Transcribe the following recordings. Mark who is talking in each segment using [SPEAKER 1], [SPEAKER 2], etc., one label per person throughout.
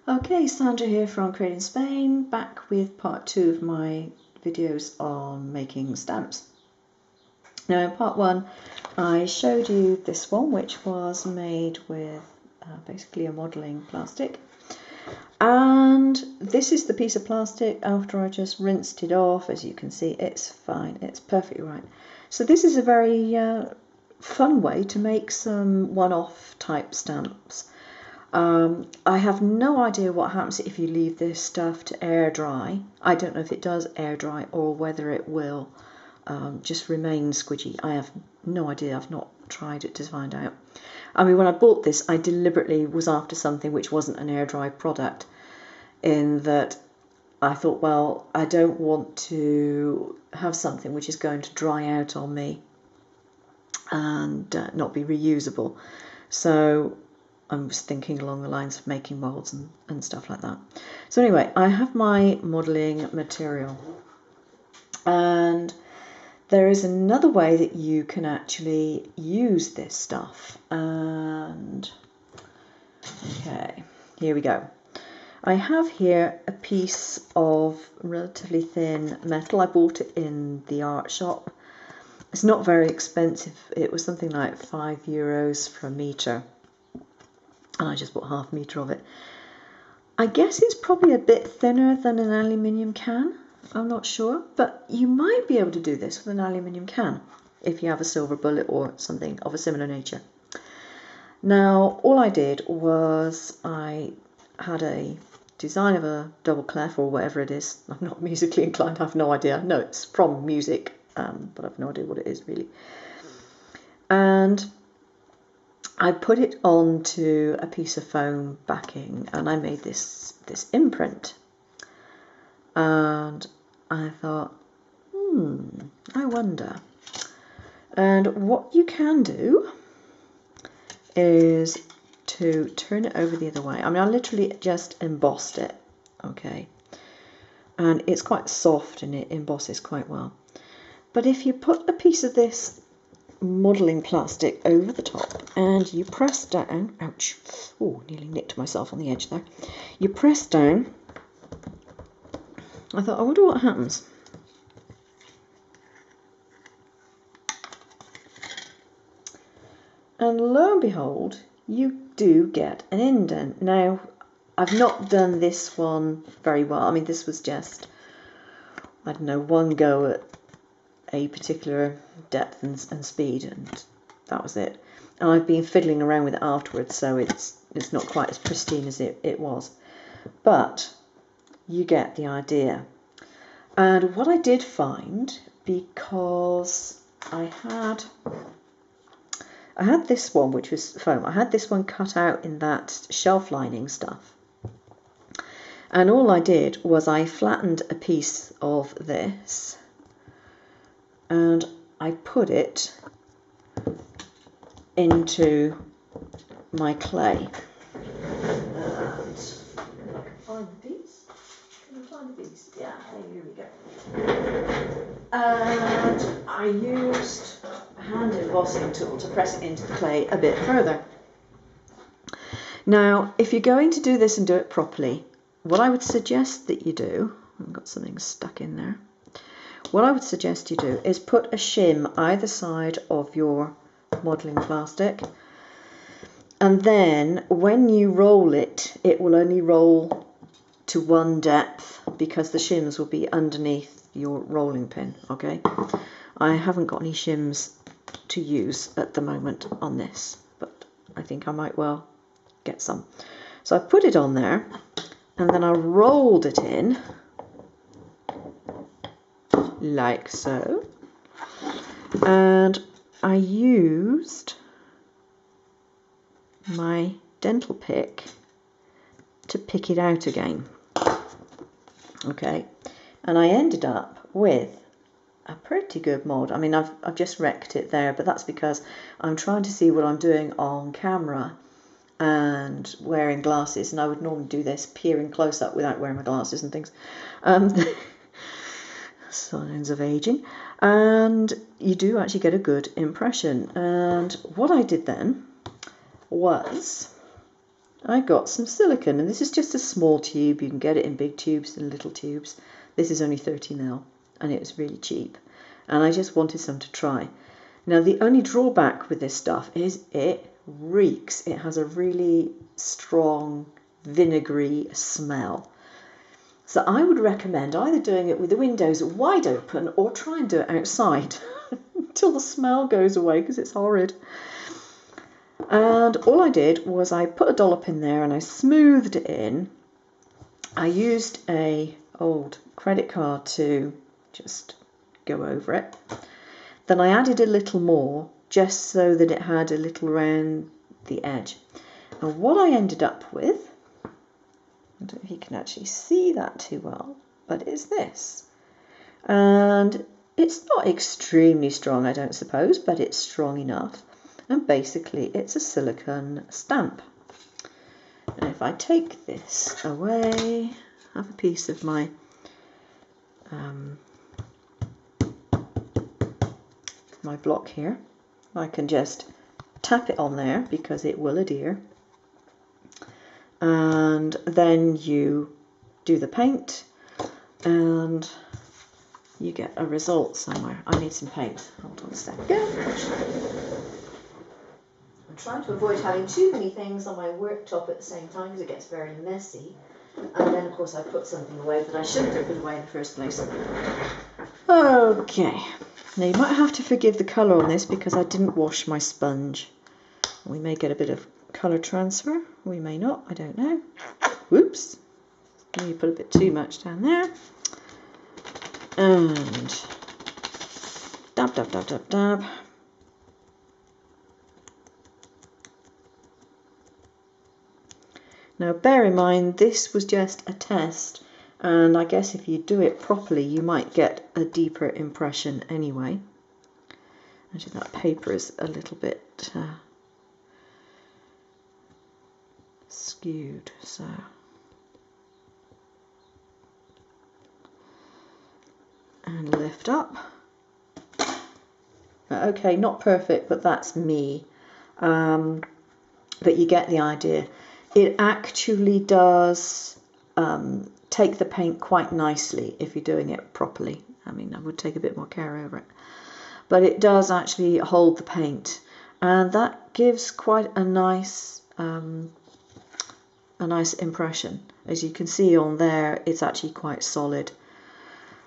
[SPEAKER 1] Okay, Sandra here from Creating Spain, back with part 2 of my videos on making stamps. Now in part 1 I showed you this one, which was made with basically a modelling plastic, and this is the piece of plastic after I just rinsed it off. As you can see, it's fine, it's perfectly right. So this is a very fun way to make some one-off type stamps. I have no idea what happens if you leave this stuff to air dry. I don't know if it does air dry or whether it will just remain squidgy. I have no idea. I've not tried it to find out. I mean, when I bought this, I deliberately was after something which wasn't an air dry product, in that I thought, well, I don't want to have something which is going to dry out on me and not be reusable. So I was thinking along the lines of making moulds and stuff like that. So anyway, I have my modelling material, and there is another way that you can actually use this stuff. And okay, here we go. I have here a piece of relatively thin metal. I bought it in the art shop. It's not very expensive. It was something like €5 for a metre, and I just bought half a metre of it. I guess it's probably a bit thinner than an aluminium can. I'm not sure, but you might be able to do this with an aluminium can if you have a silver bullet or something of a similar nature. Now, all I did was I had a design of a double clef or whatever it is. I'm not musically inclined, I have no idea. No, it's from music, but I have no idea what it is really. And I put it onto a piece of foam backing, and I made this imprint. And I thought, I wonder. And what you can do is to turn it over the other way. I mean, I literally just embossed it, okay? And it's quite soft and it embosses quite well. But if you put a piece of this modelling plastic over the top and you press down, ouch, oh, nearly nicked myself on the edge there. You press down, I thought, I wonder what happens. And lo and behold, you do get an indent. Now, I've not done this one very well. I mean, this was just, I don't know, one go at a particular depth and speed, and that was it. And I've been fiddling around with it afterwards, so it's not quite as pristine as it was. But you get the idea. And what I did find, because I had this one, which was foam. I had this one cut out in that shelf lining stuff. And all I did was I flattened a piece of this and I put it into my clay. And find the piece. Can you find the piece? Yeah, here we go. And I used a hand embossing tool to press it into the clay a bit further. Now, if you're going to do this and do it properly, what I would suggest that you do, I've got something stuck in there. What I would suggest you do is put a shim either side of your modelling plastic, and then when you roll it, it will only roll to one depth because the shims will be underneath your rolling pin, okay? I haven't got any shims to use at the moment on this, but I think I might well get some. So I put it on there, and then I rolled it in like so, and I used my dental pick to pick it out again, okay? And I ended up with a pretty good mould. I mean, I've just wrecked it there, but that's because I'm trying to see what I'm doing on camera and wearing glasses, and I would normally do this peering close up without wearing my glasses and things. Signs of aging. And you do actually get a good impression. And what I did then was I got some silicone, and this is just a small tube. You can get it in big tubes and little tubes. This is only 30ml, and it was really cheap. And I just wanted some to try. Now, the only drawback with this stuff is it reeks. It has a really strong vinegary smell. So I would recommend either doing it with the windows wide open or try and do it outside until the smell goes away, because it's horrid. And all I did was I put a dollop in there and I smoothed it in. I used a old credit card to just go over it. Then I added a little more just so that it had a little around the edge. And what I ended up with, I don't know if you can actually see that too well, but it's this. And it's not extremely strong, I don't suppose, but it's strong enough. And basically it's a silicone stamp. And if I take this away, have a piece of my my block here, I can just tap it on there because it will adhere. And then you do the paint and you get a result somewhere. I need some paint. Hold on a second. I'm trying to avoid having too many things on my worktop at the same time because it gets very messy. And then, of course, I put something away that I shouldn't have put away in the first place. Okay. Now, you might have to forgive the colour on this because I didn't wash my sponge. We may get a bit of colour transfer. We may not. I don't know. Whoops. Maybe put a bit too much down there. And dab, dab, dab, dab, dab. Now bear in mind this was just a test, and I guess if you do it properly you might get a deeper impression anyway. Actually that paper is a little bit skewed, so and lift up. Okay, not perfect, but that's me. But you get the idea. It actually does take the paint quite nicely if you're doing it properly. I mean, I would take a bit more care over it. But it does actually hold the paint. And that gives quite a nice impression. As you can see on there, it's actually quite solid.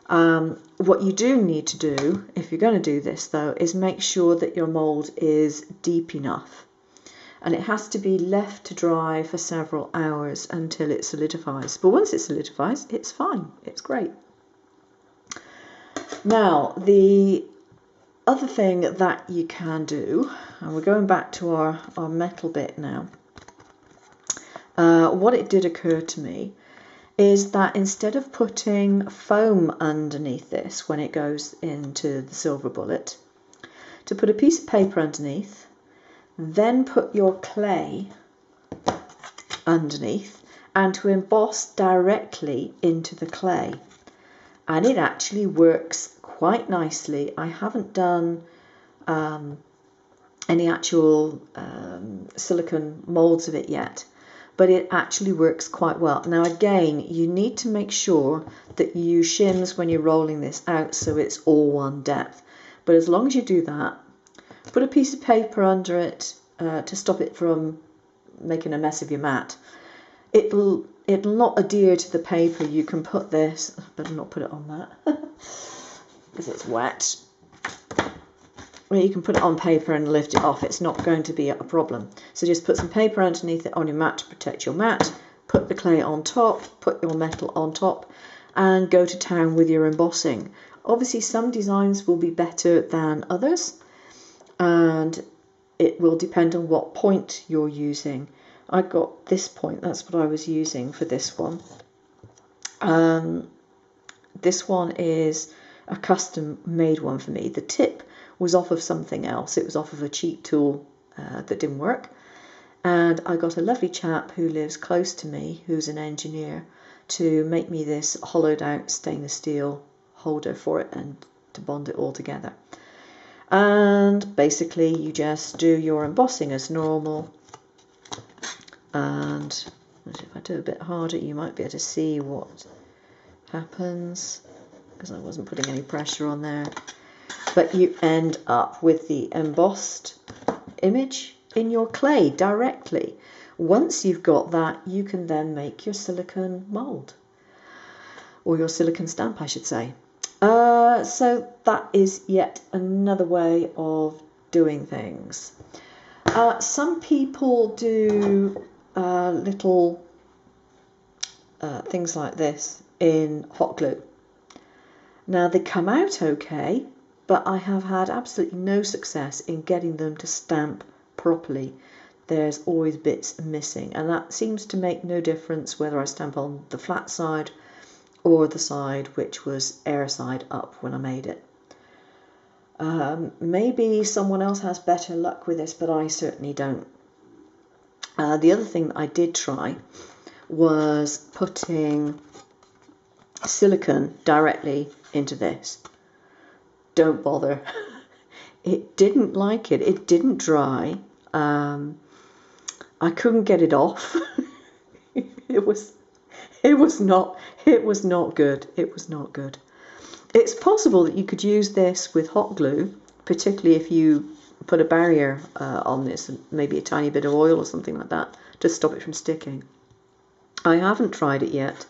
[SPEAKER 1] What you do need to do, if you're going to do this though, is make sure that your mould is deep enough. And it has to be left to dry for several hours until it solidifies. But once it solidifies, it's fine. It's great. Now, the other thing that you can do, and we're going back to our metal bit now, what it did occur to me is that instead of putting foam underneath this when it goes into the silver bullet, to put a piece of paper underneath, then put your clay underneath and to emboss directly into the clay. And it actually works quite nicely. I haven't done any actual silicone molds of it yet, but it actually works quite well. Now again, you need to make sure that you use shims when you're rolling this out so it's all one depth. But as long as you do that, put a piece of paper under it to stop it from making a mess of your mat. It'll not adhere to the paper. You can put this, better not put it on that because it's wet. Well, you can put it on paper and lift it off. It's not going to be a problem. So just put some paper underneath it on your mat to protect your mat. Put the clay on top, put your metal on top, and go to town with your embossing. Obviously, some designs will be better than others, and it will depend on what point you're using. I got this point, that's what I was using for this one. This one is a custom made one for me. The tip was off of something else. It was off of a cheap tool that didn't work. And I got a lovely chap who lives close to me, who's an engineer, to make me this hollowed out stainless steel holder for it and to bond it all together. And basically you just do your embossing as normal. and if I do a bit harder you might be able to see what happens, because I wasn't putting any pressure on there. But you end up with the embossed image in your clay directly. Once you've got that, you can then make your silicone mould, or your silicone stamp I should say. So that is yet another way of doing things. Some people do little things like this in hot glue. Now they come out okay, but I have had absolutely no success in getting them to stamp properly. There's always bits missing, and that seems to make no difference whether I stamp on the flat side or the side which was air side up when I made it. Maybe someone else has better luck with this, but I certainly don't. The other thing that I did try was putting silicone directly into this. Don't bother. It didn't like it. It didn't dry. I couldn't get it off. It was not good. It was not good. It's possible that you could use this with hot glue, particularly if you put a barrier on this, and maybe a tiny bit of oil or something like that to stop it from sticking. I haven't tried it yet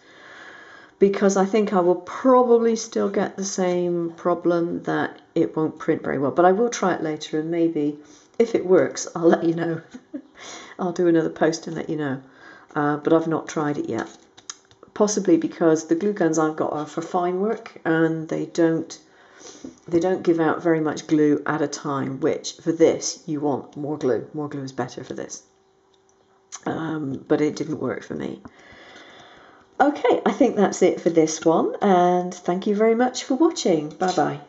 [SPEAKER 1] because I think I will probably still get the same problem, that it won't print very well. But I will try it later, and maybe if it works, I'll let you know. I'll do another post and let you know. But I've not tried it yet. Possibly because the glue guns I've got are for fine work, and they don't give out very much glue at a time, which for this you want more glue. More glue is better for this. But it didn't work for me. Okay, I think that's it for this one, and thank you very much for watching. Bye bye.